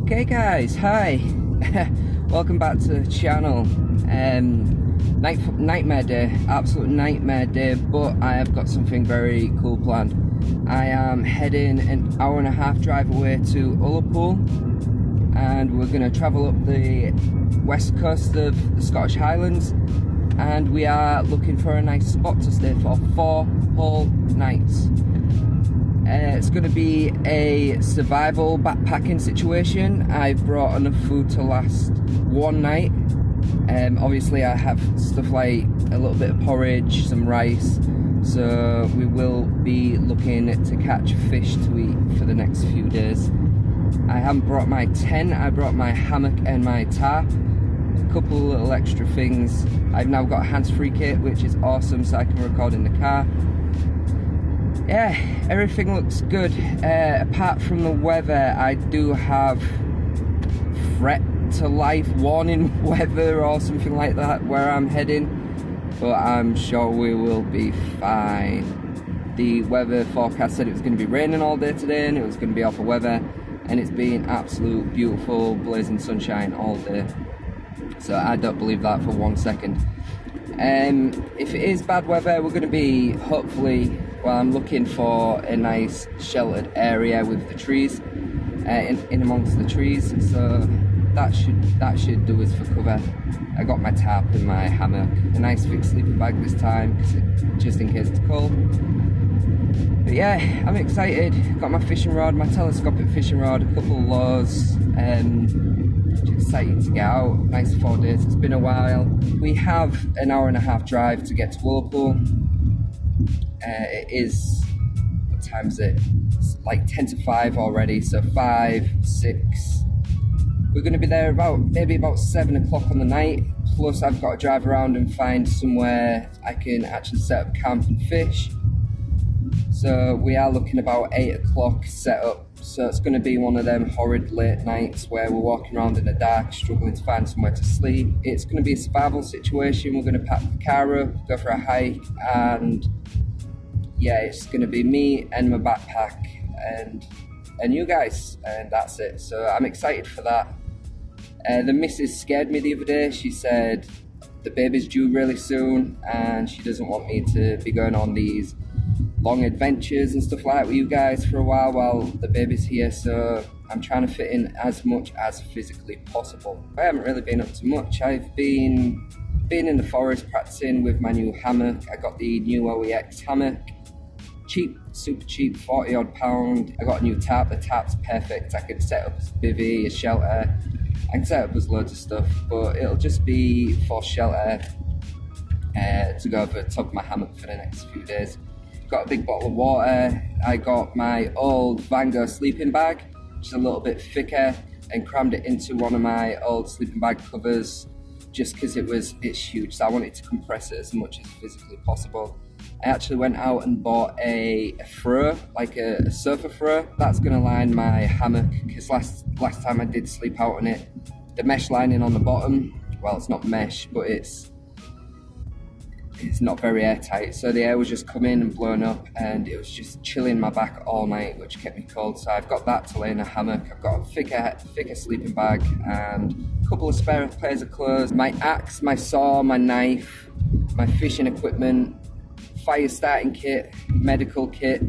Okay guys, hi. Welcome back to the channel. Nightmare day, absolute nightmare day, but I have got something very cool planned. I am heading an hour-and-a-half drive away to Ullapool, and we're going to travel up the west coast of the Scottish Highlands, and we are looking for a nice spot to stay for 4 whole nights. It's going to be a survival backpacking situation. I've brought enough food to last 1 night. Obviously I have stuff like a little bit of porridge, some rice, so we will be looking to catch fish to eat for the next few days. I haven't brought my tent, I brought my hammock and my tarp, a couple little extra things. I've now got a hands-free kit, which is awesome, so I can record in the car. Yeah, everything looks good. Apart from the weather, I do have threat to life warning weather or something like that where I'm heading, but I'm sure we will be fine. The weather forecast said it was going to be raining all day today and it was going to be awful weather, and it's been absolute beautiful blazing sunshine all day, so I don't believe that for 1 second. If it is bad weather, we're going to be hopefully, well, I'm looking for a nice sheltered area with the trees, in amongst the trees, so that should do us for cover. I got my tarp and my hammock, a nice thick sleeping bag this time, just in case it's cold. But yeah, I'm excited. Got my fishing rod, my telescopic fishing rod, a couple of lures. Just excited to get out. Nice 4 days. It's been a while. We have an hour-and-a-half drive to get to Ullapool. It is, what time is it? It's like 10 to 5 already, so 5, 6. We're going to be there maybe about 7 o'clock on the night. Plus I've got to drive around and find somewhere I can actually set up camp and fish. So we are looking about 8 o'clock set up. So it's going to be one of them horrid late nights where we're walking around in the dark, struggling to find somewhere to sleep. It's going to be a survival situation. We're going to pack the car up, go for a hike, and yeah, it's going to be me and my backpack and you guys, and that's it. So I'm excited for that. The missus scared me the other day. She said the baby's due really soon and she doesn't want me to be going on these long adventures and stuff like that with you guys for a while the baby's here, so I'm trying to fit in as much as physically possible. I haven't really been up to much. I've been in the forest practicing with my new hammock. I got the new OEX hammock, cheap, super cheap, 40 odd pound. I got a new tarp. The tarp's perfect. I could set up a bivvy, a shelter. I can set up as loads of stuff, but it'll just be for shelter to go over the top of my hammock for the next few days. Got a big bottle of water. I got my old Vango sleeping bag, which is a little bit thicker, and crammed it into one of my old sleeping bag covers just because it's huge, so I wanted to compress it as much as physically possible. I actually went out and bought a throw, like a sofa throw. That's going to line my hammock, because last time I did sleep out on it, the mesh lining on the bottom, well, it's not mesh, but it's not very airtight, so the air was just coming and blowing up, and it was just chilling my back all night, which kept me cold. So I've got that to lay in a hammock. I've got a thicker sleeping bag and a couple of spare pairs of clothes, my axe, my saw, my knife, my fishing equipment, fire starting kit, medical kit,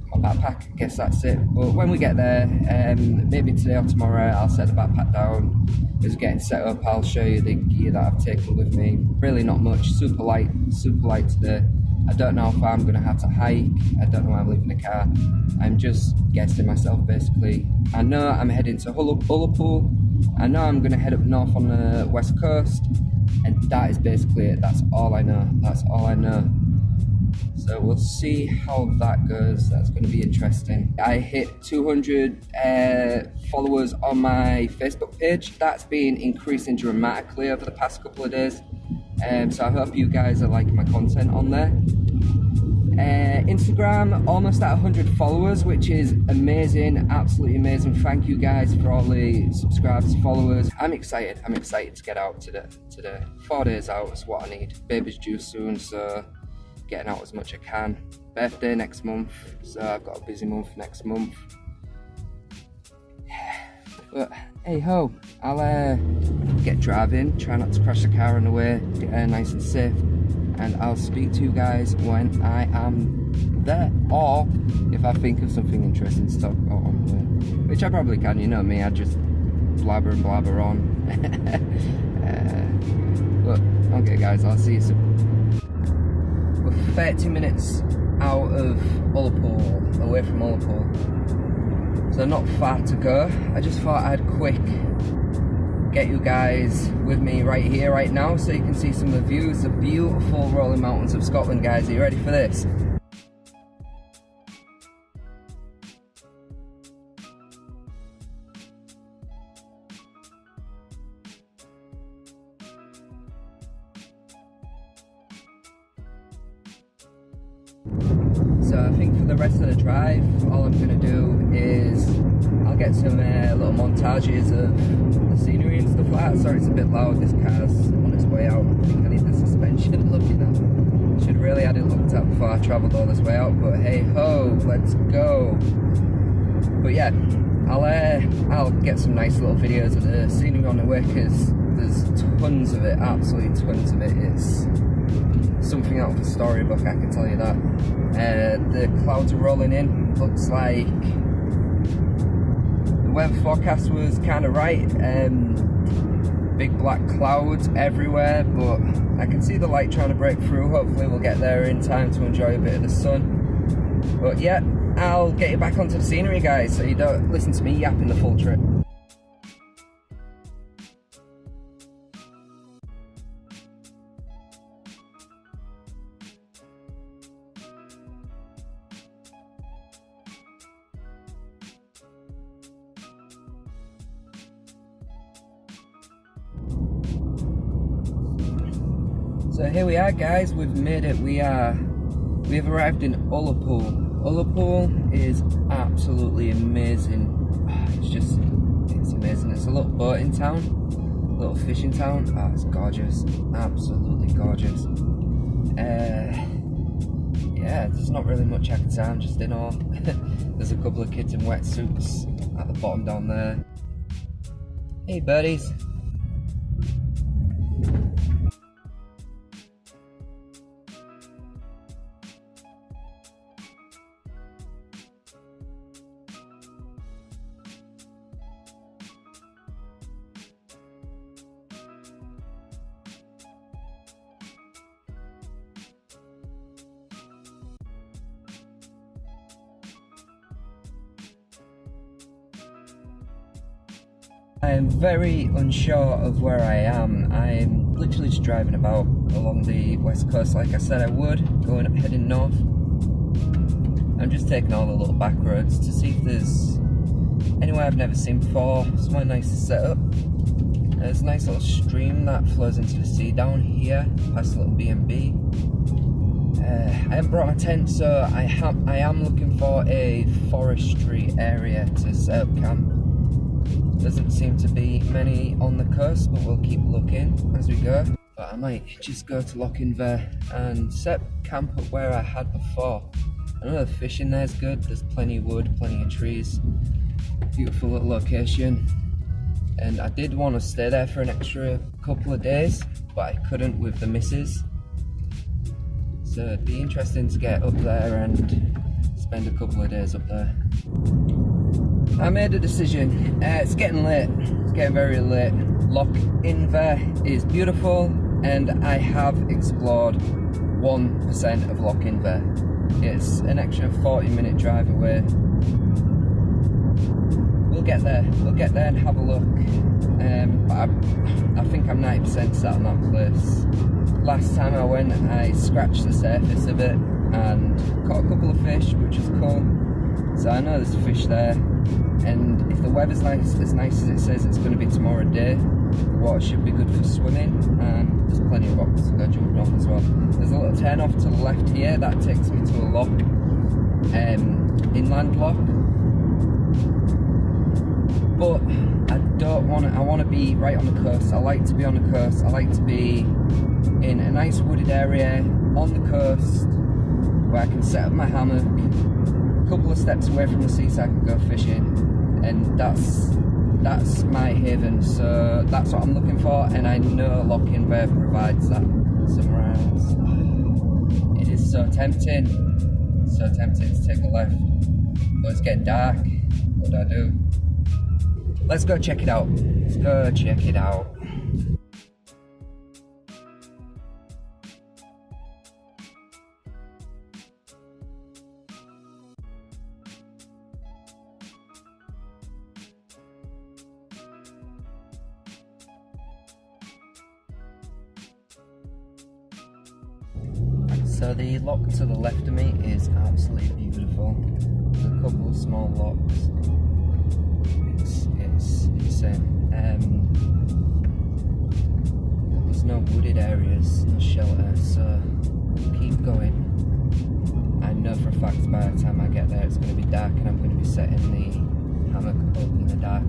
my backpack. I guess that's it. But when we get there, maybe today or tomorrow, I'll set the backpack down. As we're getting set up, I'll show you the gear that I've taken with me. Really not much, super light today. I don't know if I'm going to have to hike. I don't know why I'm leaving the car. I'm just guessing myself, basically. I know I'm heading to Ullapool. I know I'm going to head up north on the west coast. and that is basically it. That's all I know. That's all I know. So we'll see how that goes. That's going to be interesting. I hit 200 followers on my Facebook page. That's been increasing dramatically over the past couple of days. So I hope you guys are liking my content on there. Instagram, almost at 100 followers, which is amazing, absolutely amazing. Thank you guys for all the subscribers, followers. I'm excited to get out today. 4 days out is what I need. Baby's due soon, so getting out as much as I can. Birthday next month, so I've got a busy month next month. But hey ho, I'll get driving, try not to crash the car on the way, get nice and safe, and I'll speak to you guys when I am there, or if I think of something interesting to talk about on the way, which I probably can. You know me, I just blabber and blabber on. But okay guys, I'll see you soon. We're 30 minutes out of Ullapool, away from Ullapool, so not far to go. I just thought I'd quick get you guys with me right here, right now, so you can see some of the views, the beautiful rolling mountains of Scotland, guys. Are you ready for this? So I think for the rest of the drive, all I'm going to do is I'll get some little montages of the scenery and stuff like that. Sorry, it's a bit loud. This car's on its way out. I think I need the suspension looking at. Should really had it looked at before I travelled all this way out. But hey ho, let's go. But yeah, I'll get some nice little videos of the scenery on the way, because there's tons of it, absolutely tons of it. It's something out of a storybook, I can tell you that. The clouds are rolling in. Looks like the weather forecast was kind of right. Big black clouds everywhere, but I can see the light trying to break through. Hopefully we'll get there in time to enjoy a bit of the sun. But yeah, I'll get you back onto the scenery, guys, so you don't listen to me yapping the full trip. So here we are, guys, we've made it. We have arrived in Ullapool. Ullapool is absolutely amazing. It's amazing. It's a little boating town, a little fishing town. Oh, it's gorgeous, absolutely gorgeous. Yeah, there's not really much I can say. I'm just in awe. There's a couple of kids in wetsuits at the bottom down there. Hey buddies. I am very unsure of where I am. I'm literally just driving about along the west coast like I said I would, heading north. I'm just taking all the little back roads to see if there's anywhere I've never seen before, somewhere nice to set up. There's a nice little stream that flows into the sea down here, past a little B&B. I haven't brought my tent, so I am looking for a forestry area to set up camp. Doesn't seem to be many on the coast, but we'll keep looking as we go. But I might just go to Lochinver and set camp up where I had before. I know the fishing there's good, there's plenty of wood, plenty of trees. Beautiful little location. And I did want to stay there for an extra couple of days, but I couldn't with the missus. So it'd be interesting to get up there and spend a couple of days up there. I made a decision. It's getting late. It's getting very late. Lochinver is beautiful, and I have explored 1% of Lochinver. It's an extra 40-minute drive away. We'll get there. We'll get there and have a look. But I think I'm 90% set on that place. Last time I went, I scratched the surface of it and caught a couple of fish, which was cool. So I know there's fish there. And if the weather's nice as it says it's going to be tomorrow day, the water should be good for swimming, and there's plenty of rocks to go jumping off as well. There's a little turn off to the left here that takes me to a lock, inland lock. But I don't want to. I want to be right on the coast. I like to be on the coast. I like to be in a nice wooded area on the coast where I can set up my hammock. A couple of steps away from the sea, so I can go fishing, and that's my haven. So that's what I'm looking for, and I know Lochinver provides that somewhere else. It is so tempting to take a left, but it's getting dark. What do I do? Let's go check it out. Let's go check it out. So the lock to the left of me is absolutely beautiful. There's a couple of small locks. It's insane. There's no wooded areas, no shelter, so we'll keep going. I know for a fact by the time I get there it's going to be dark, and I'm going to be setting the hammock up in the dark.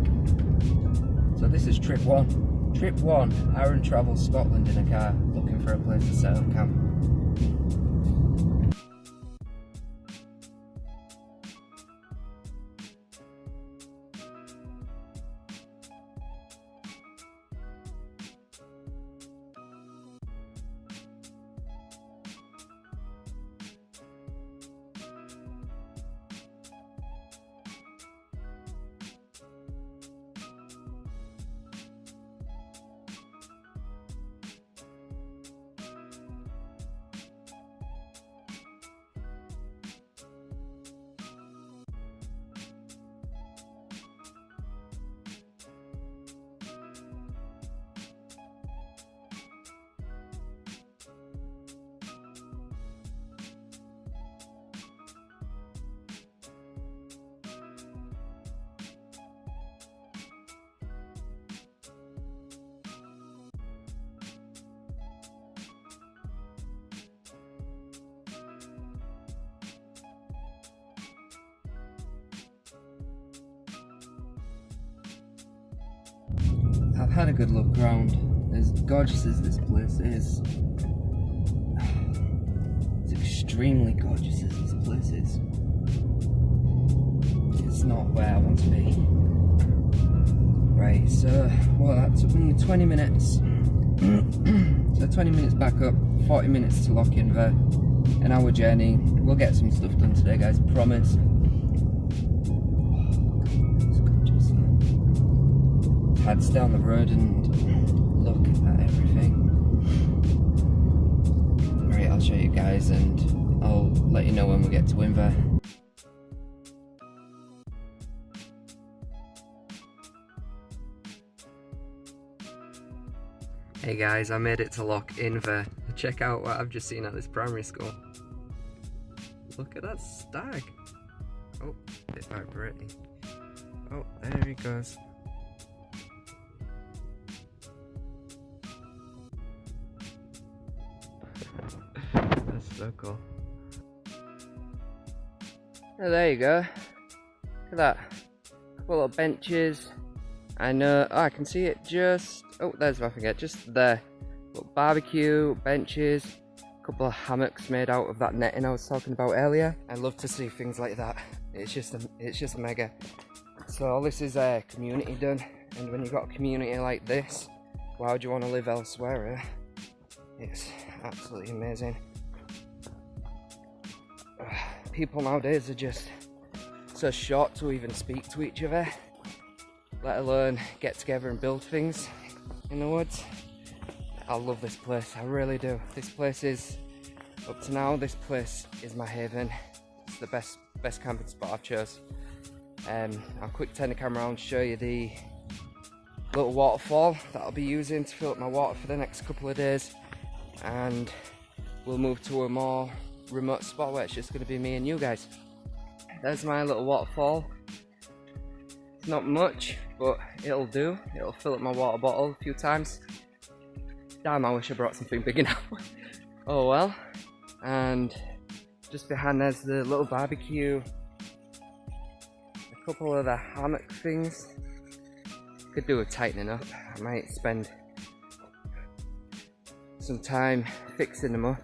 So this is trip one. Trip one, hour and travel Scotland in a car, looking for a place to set up camp. I've had a good look around. As gorgeous as this place is, it's extremely gorgeous as this place is. It's not where I want to be. Right, so, well, that took me 20 minutes. So 20 minutes back up, 40 minutes to Lochinver, an hour journey. We'll get some stuff done today, guys, promise. I'd stay on the road and look at everything. Alright, I'll show you guys and I'll let you know when we get to Winver. Hey guys, I made it to Lochinver. Check out what I've just seen at this primary school. Look at that stag. Oh, a bit vibrating. Oh, there he goes. That's so cool. Oh, there you go. Look at that. Couple of benches. I know. Oh, I can see it just. Oh, there's what I forget. Just there. Little barbecue, benches, a couple of hammocks made out of that netting I was talking about earlier. I love to see things like that. It's just mega. So all this is community done, and when you've got a community like this, why would you want to live elsewhere? It's absolutely amazing. People nowadays are just so short to even speak to each other, let alone get together and build things in the woods. I love this place, I really do. This place is, up to now, this place is my haven. It's the best camping spot I've chose. I'll quick turn the camera around and show you the little waterfall that I'll be using to fill up my water for the next couple of days, and we'll move to a more remote spot where it's just going to be me and you guys. There's my little waterfall. It's not much, but it'll do. It'll fill up my water bottle a few times. Damn, I wish I brought something big enough. Oh well. And just behind there's the little barbecue. A couple of the hammock things. Could do with tightening up. I might spend some time fixing them up.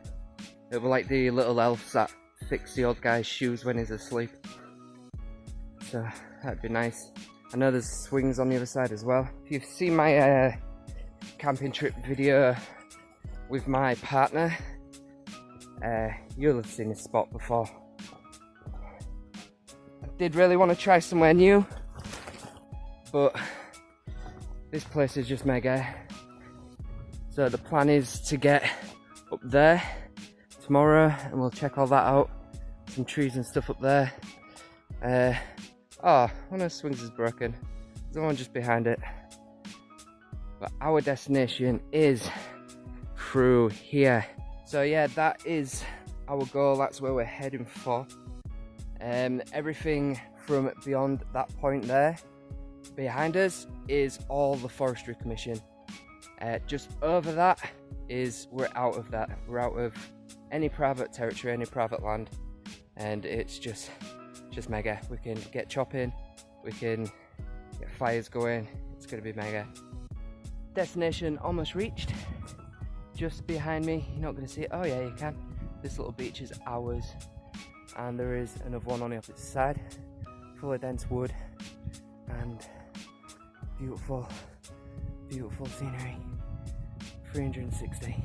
It'll be like the little elves that fix the old guy's shoes when he's asleep. So that'd be nice. I know there's swings on the other side as well. If you've seen my camping trip video with my partner, you'll have seen this spot before. I did really want to try somewhere new, but this place is just mega. So the plan is to get up there tomorrow and we'll check all that out. Some trees and stuff up there. Oh, one of the swings is broken. There's the one just behind it. But our destination is through here. So yeah, that is our goal. That's where we're heading for. Everything from beyond that point there, behind us, is all the Forestry Commission. Just over that is we're out of that. We're out of any private territory, any private land, and it's just mega. We can get chopping, we can get fires going. It's gonna be mega. Destination almost reached. Just behind me, you're not gonna see it. Oh yeah, you can. This little beach is ours, and there is another one on the opposite side, full of dense wood and beautiful, beautiful scenery. 360.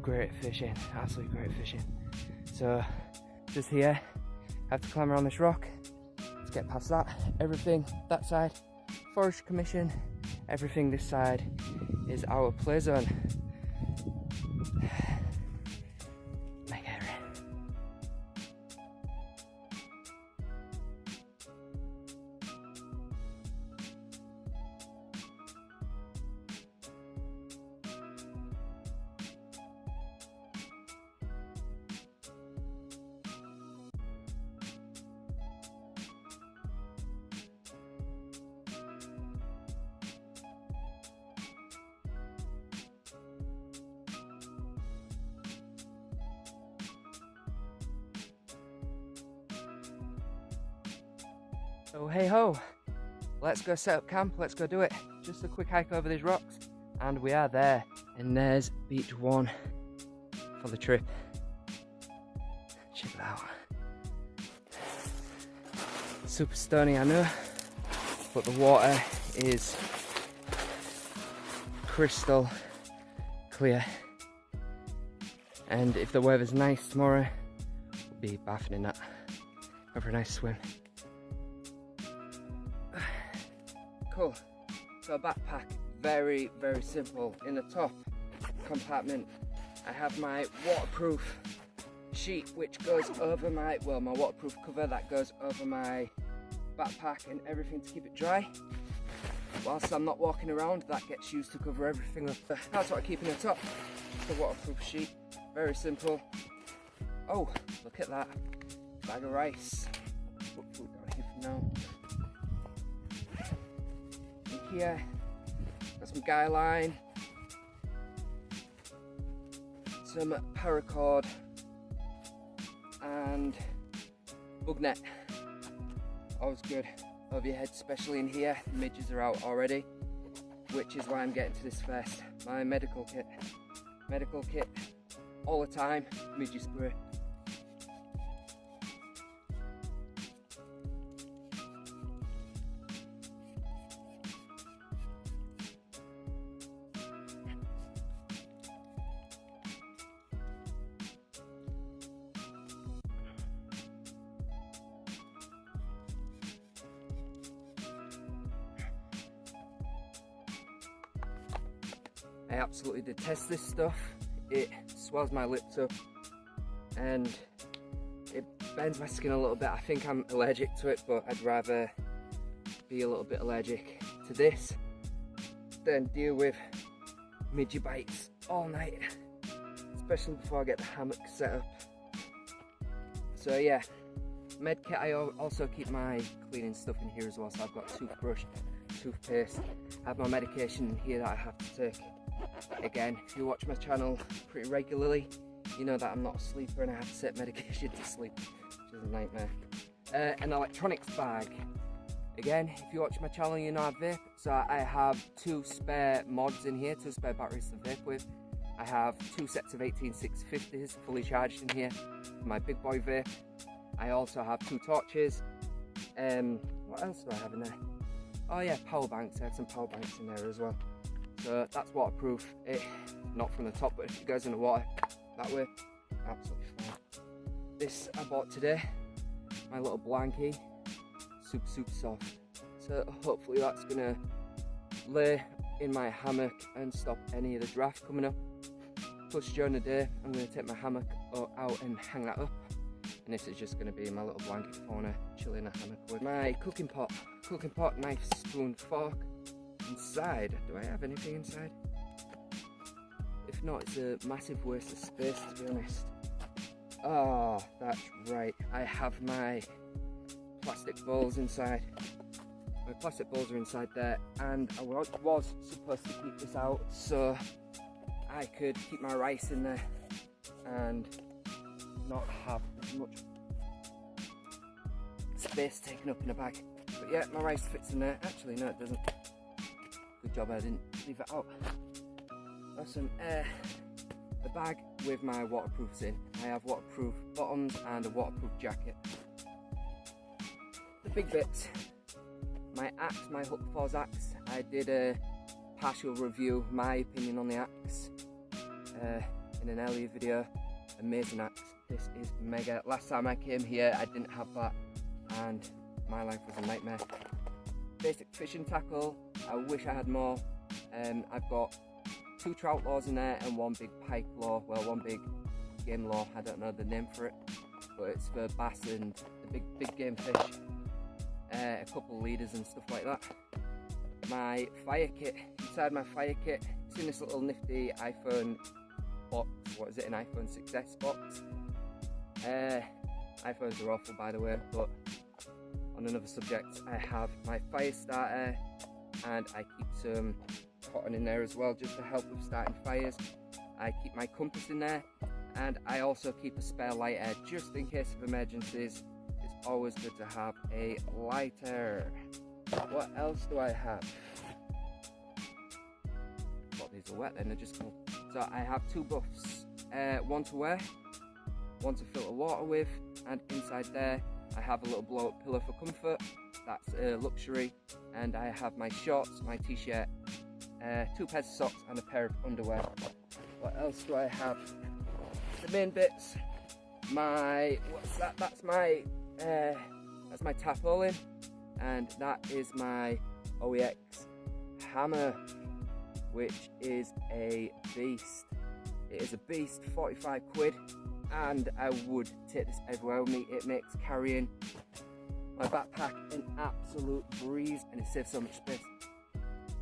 Great fishing, absolutely great fishing. So just here, have to climb around this rock. Let's get past that. Everything that side, Forestry Commission. Everything this side is our play zone. Mega area. So hey ho, let's go set up camp, let's go do it. Just a quick hike over these rocks and we are there. And there's beach one for the trip. Check it out. Super stony, I know, but the water is crystal clear. And if the weather's nice tomorrow, we'll be bathing in that. Go for a nice swim. Cool. So backpack, very, very simple. In the top compartment, I have my waterproof sheet, which goes over my waterproof cover that goes over my backpack and everything to keep it dry. Whilst I'm not walking around, that gets used to cover everything up. That's what I keep in the top, the waterproof sheet. Very simple. Oh, look at that. Bag of rice. Put food down here for now. Here, got some guy line, some paracord and bug net. Always good over your head, especially in here. The midges are out already, which is why I'm getting to this first. My medical kit all the time, midge spray. I absolutely detest this stuff. It swells my lips up and it burns my skin a little bit. I think I'm allergic to it, but I'd rather be a little bit allergic to this than deal with midgie bites all night, especially before I get the hammock set up. So yeah, med kit. I also keep my cleaning stuff in here as well. So I've got toothbrush, toothpaste. I have my medication in here that I have to take. Again, if you watch my channel pretty regularly, you know that I'm not a sleeper and I have to take medication to sleep, which is a nightmare. An electronics bag. Again, if you watch my channel, you know I vape, so I have 2 spare mods in here, 2 spare batteries to vape with. I have 2 sets of 18650s fully charged in here for my big boy vape. I also have 2 torches. What else do I have in there? Oh yeah, power banks. I have some power banks in there as well. So that's waterproof. Not from the top, but if it goes in the water that way, absolutely fine. This I bought today, my little blankie, super soft. So hopefully that's gonna lay in my hammock and stop any of the draft coming up. Plus during the day, I'm gonna take my hammock out and hang that up. And this is just gonna be my little blanket if I wanna chill in a hammock with my cooking pot, knife, spoon, fork. Inside, do I have anything inside? If not, it's a massive waste of space, to be honest. Oh, that's right. I have my plastic bowls inside. My plastic bowls are inside there, and I was supposed to keep this out so I could keep my rice in there and not have as much space taken up in the bag. But yeah, my rice fits in there. Actually, no, it doesn't. Good job I didn't leave it out. Awesome. The bag with my waterproofs in. I have waterproof bottoms and a waterproof jacket. The big bits. My axe, my Hook Force axe. I did a partial review, my opinion on the axe, in an earlier video. Amazing axe. This is mega. Last time I came here, I didn't have that, and my life was a nightmare. Basic fishing tackle. I wish I had more. I've got 2 trout lures in there and 1 big pike lure, well, 1 big game lure. I don't know the name for it, but it's for bass and the big game fish. A couple of leaders and stuff like that. My fire kit. Inside my fire kit, it's in this little nifty iPhone box. What is it, an iPhone 6S box? iPhones are awful, by the way, but on another subject, I have my fire starter, and I keep some cotton in there as well, just to help with starting fires. I keep my compass in there, and I also keep a spare lighter, just in case of emergencies. It's always good to have a lighter. What else do I have? Thought these are wet then, they're just cool. So I have 2 buffs, 1 to wear, 1 to filter water with, and inside there I have a little blow up pillow for comfort. That's a luxury. And I have my shorts, my t-shirt, 2 pairs of socks and a pair of underwear. What else do I have? The main bits. What's that? That's my tarpaulin, and that is my OEX hammer, which is a beast. It is a beast, 45 quid, and I would take this everywhere with me. It makes carrying my backpack an absolute breeze, and it saves so much space.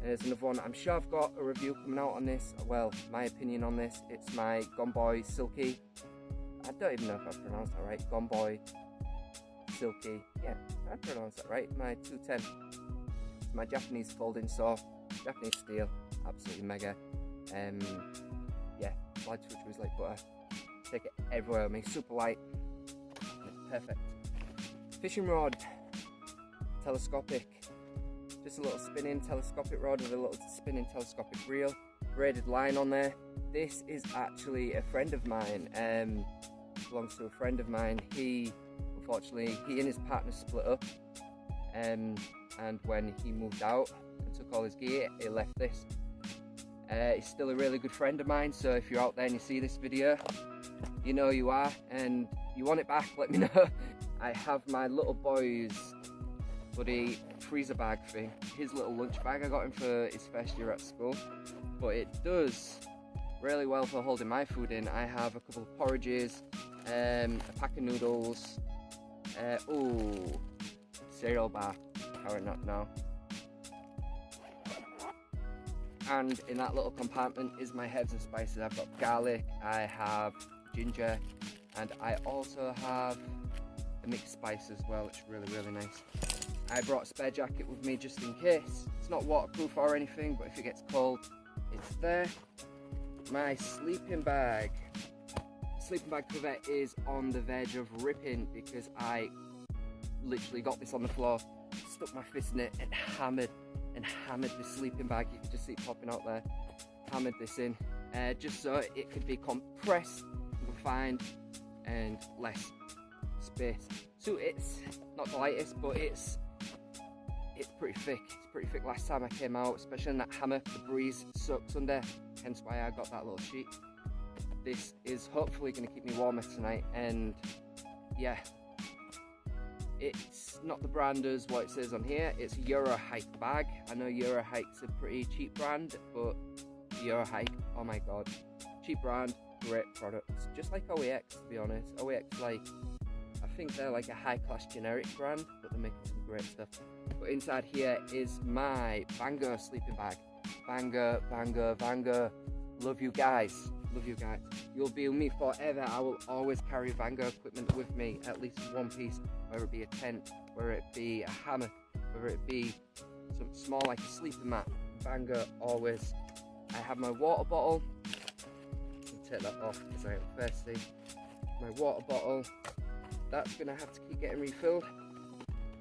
There's another one. I'm sure I've got a review coming out on this. Well, my opinion on this. It's my Gone Boy Silky. I don't even know if I pronounced that right. Gone Boy Silky. Yeah, I pronounced that right. My 210. It's my Japanese folding saw. Japanese steel. Absolutely mega. Yeah, slide switch like butter. Take it everywhere with me. Super light. It's perfect. Fishing rod. Telescopic. Just a little spinning telescopic rod with a little spinning telescopic reel. Braided line on there. This is actually a friend of mine. Belongs to a friend of mine. Unfortunately, he and his partner split up. And when he moved out and took all his gear, he left this. He's still a really good friend of mine, so if you're out there and you see this video, you know who you are, and you want it back, let me know. I have my little boy's bloody freezer bag thing, his little lunch bag. I got him for his first year at school, but it does really well for holding my food in. I have a couple of porridges, a pack of noodles, cereal bar, powering up now. And in that little compartment is my herbs and spices. I've got garlic, I have ginger, and I also have a mixed spice as well, which is really, really nice. I brought a spare jacket with me just in case. It's not waterproof or anything, but if it gets cold, it's there. My sleeping bag. Sleeping bag cover is on the verge of ripping because I literally got this on the floor, stuck my fist in it and hammered the sleeping bag. You can just see it popping out there. Hammered this in just so it could be compressed and confined and less space. So it's not the lightest, but it's pretty thick. It's pretty thick. Last time I came out, especially in that hammock, the breeze soaks under, hence why I got that little sheet. This is hopefully going to keep me warmer tonight, and yeah, it's not the brand as what it says on here. It's Eurohike bag. I know Eurohike's a pretty cheap brand, but Eurohike, oh my god, cheap brand, great products, just like OEX, to be honest. OEX, like, I think they're like a high-class generic brand, but they're making some great stuff. But inside here is my Vango sleeping bag. Vango, Vango, Vango. Love you guys. Love you guys. You'll be with me forever. I will always carry Vango equipment with me, at least one piece, whether it be a tent, whether it be a hammock, whether it be something small like a sleeping mat. Vango always. I have my water bottle. I'll take that off because I am thirsty. My water bottle. That's going to have to keep getting refilled.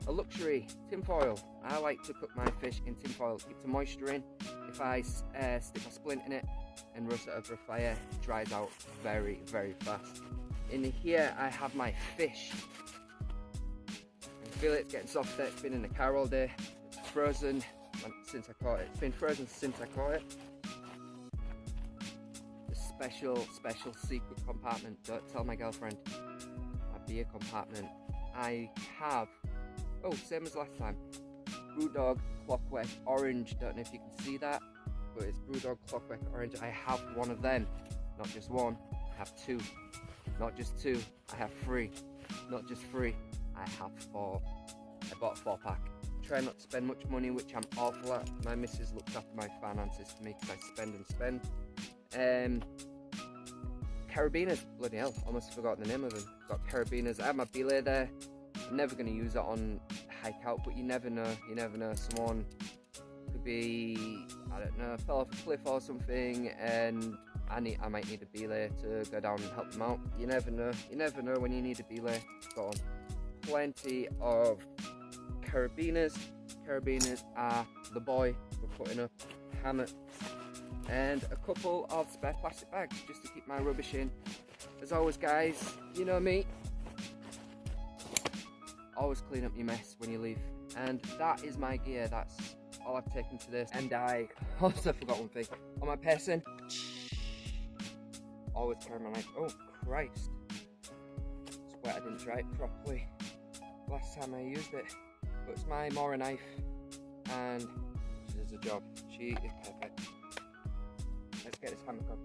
A luxury tinfoil. I like to cook my fish in tinfoil. Keep the moisture in. If I stick my splint in it and roast it over a fire, it dries out very, very fast. In here I have my fish. I feel it's getting softer. It's been in the car all day. It's frozen since I caught it. It's been frozen since I caught it. The special secret compartment. Don't tell my girlfriend. My beer compartment. I have, same as last time, Brewdog Clockwork Orange. Don't know if you can see that, but it's Brewdog Clockwork Orange. I have one of them, not just one, I have two. Not just two, I have three. Not just three, I have four. I bought a 4-pack. Try not to spend much money, which I'm awful at. My missus looks after my finances for me because I spend and spend. Carabiners, bloody hell, almost forgotten the name of them. Got carabiners. I have my belay there. I'm never going to use it on hike out, but you never know. You never know. Someone could be, I don't know, fell off a cliff or something, and I might need a belay to go down and help them out. You never know. You never know when you need a belay. Got on plenty of carabiners. Carabiners are the boy for putting up hammocks, and a couple of spare plastic bags just to keep my rubbish in. As always, guys, you know me. Always clean up your mess when you leave. And that is my gear. That's all I've taken to this. And I also forgot one thing. On my person, always carry my knife. Oh, Christ. Swear I didn't dry it properly last time I used it. But it's my Mora knife, and she does the job. She is perfect. Let's get this hammock on.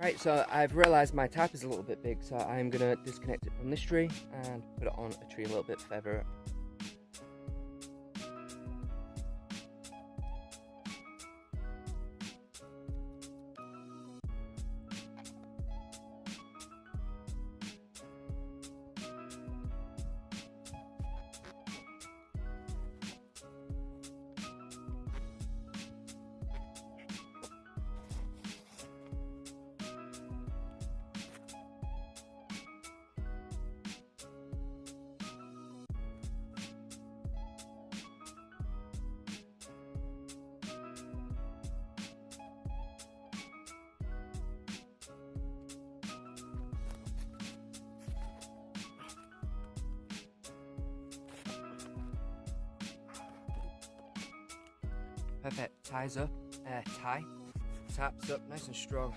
Right, so I've realised my tap is a little bit big, so I'm going to disconnect it from this tree and put it on a tree a little bit further up. Perfect, taps up nice and strong.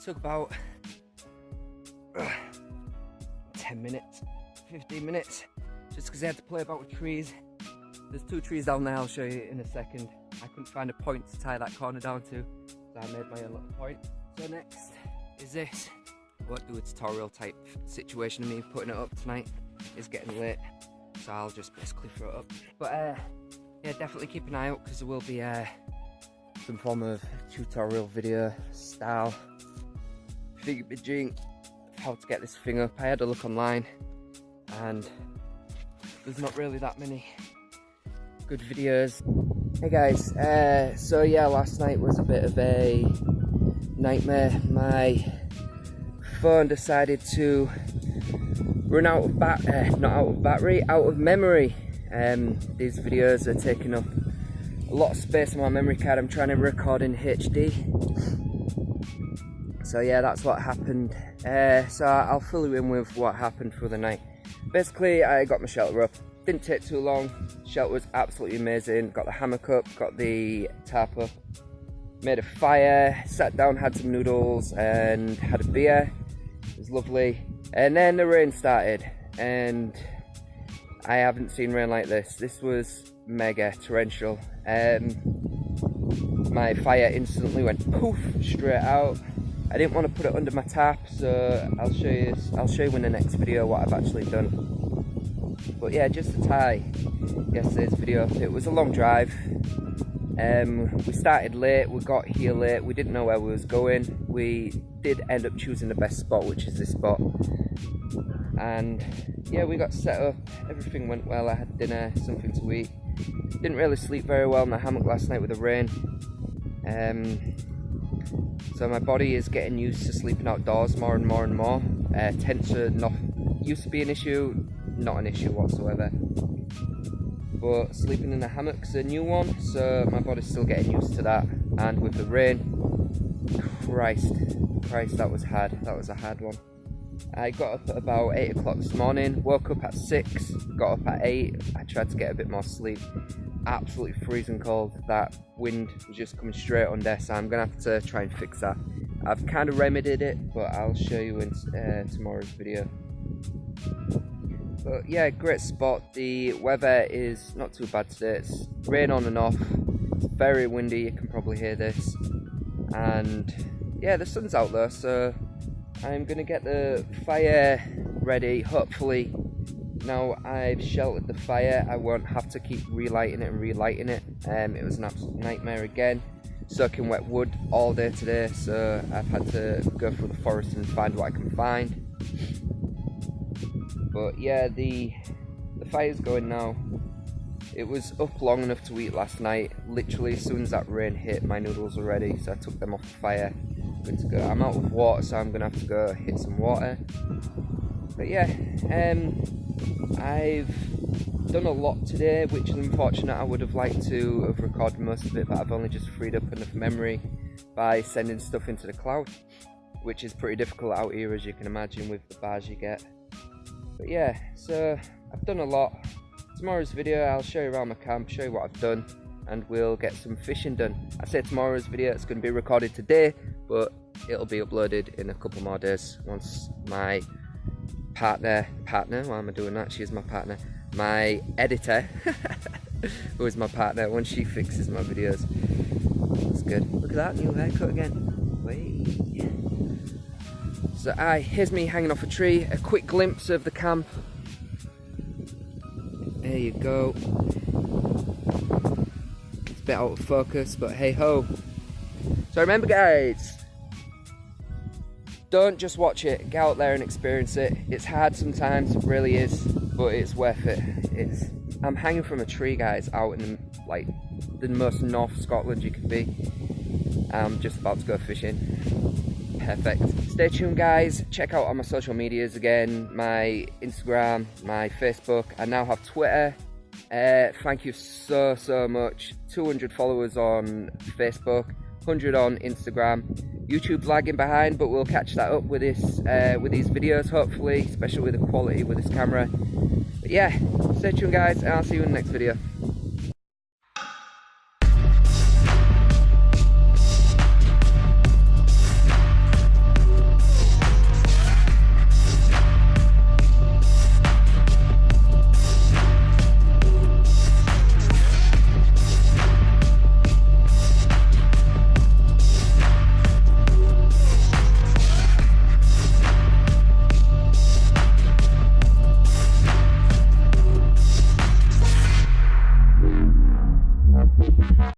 Took about 10 minutes, 15 minutes, just because I had to play about with trees. There's 2 trees down there, I'll show you in a second. I couldn't find a point to tie that corner down to, so I made my own little point. So next is this. I won't do a tutorial type situation of me putting it up tonight. It's getting late, so I'll just basically throw it up. But yeah, definitely keep an eye out, because there will be some form of tutorial video style thingamajig of how to get this thing up. I had a look online and there's not really that many good videos. Hey guys, so yeah, last night was a bit of a nightmare. My phone decided to run out of out of memory. These videos are taking up a lot of space on my memory card. I'm trying to record in HD. So yeah, that's what happened. So I'll fill you in with what happened for the night. Basically, I got my shelter up. Didn't take too long. Shelter was absolutely amazing. Got the hammock up, got the tarp up, made a fire, sat down, had some noodles and had a beer. It was lovely. And then the rain started, and I haven't seen rain like this. This was mega torrential. My fire instantly went poof straight out. I didn't want to put it under my tarp, so I'll show you in the next video what I've actually done. But yeah, just to tie yesterday's video up, it was a long drive. We started late, we got here late, we didn't know where we was going. We did end up choosing the best spot, which is this spot. And yeah, we got set up, everything went well. I had dinner, something to eat. Didn't really sleep very well in the hammock last night with the rain. So my body is getting used to sleeping outdoors more and more and more. Tents are not used to be an issue, not an issue whatsoever. But sleeping in the hammock's a new one, so my body's still getting used to that. And with the rain, Christ, that was hard. That was a hard one. I got up at about 8 o'clock this morning, woke up at 6, got up at 8. I tried to get a bit more sleep. Absolutely freezing cold. That wind was just coming straight under, so I'm gonna have to try and fix that. I've kind of remedied it, but I'll show you in tomorrow's video. But yeah, great spot. The weather is not too bad today. It's rain on and off. It's very windy, you can probably hear this. And yeah, the sun's out there, so I'm gonna get the fire ready, hopefully. Now I've sheltered the fire, I won't have to keep relighting it and relighting it. It was an absolute nightmare again. Soaking wet wood all day today, so I've had to go through the forest and find what I can find. But yeah, the fire's going now. It was up long enough to eat last night. Literally as soon as that rain hit, my noodles were ready, so I took them off the fire. Good to go. I'm out of water, so I'm gonna have to go hit some water. But yeah, I've done a lot today, which is unfortunate. I would have liked to have recorded most of it, but I've only just freed up enough memory by sending stuff into the cloud, which is pretty difficult out here, as you can imagine, with the bars you get. But yeah, so I've done a lot. Tomorrow's video, I'll show you around my camp, show you what I've done, and we'll get some fishing done. I say tomorrow's video, it's going to be recorded today, but it'll be uploaded in a couple more days once my partner, why am I doing that? She is my partner. My editor, who is my partner, once she fixes my videos. That's good. Look at that, new haircut again. Wait. So here's me hanging off a tree, a quick glimpse of the camp. There you go. It's a bit out of focus, but hey ho. So remember guys, don't just watch it, get out there and experience it. It's hard sometimes, it really is, but it's worth it. I'm hanging from a tree guys, out in like the most north Scotland you can be. I'm just about to go fishing. Perfect. Stay tuned guys, check out all my social medias again, my Instagram, my Facebook. I now have Twitter. Thank you so much. 200 followers on Facebook, 100 on Instagram. YouTube lagging behind, but we'll catch that up with this with these videos hopefully, especially with the quality with this camera. But yeah, stay tuned guys, and I'll see you in the next video.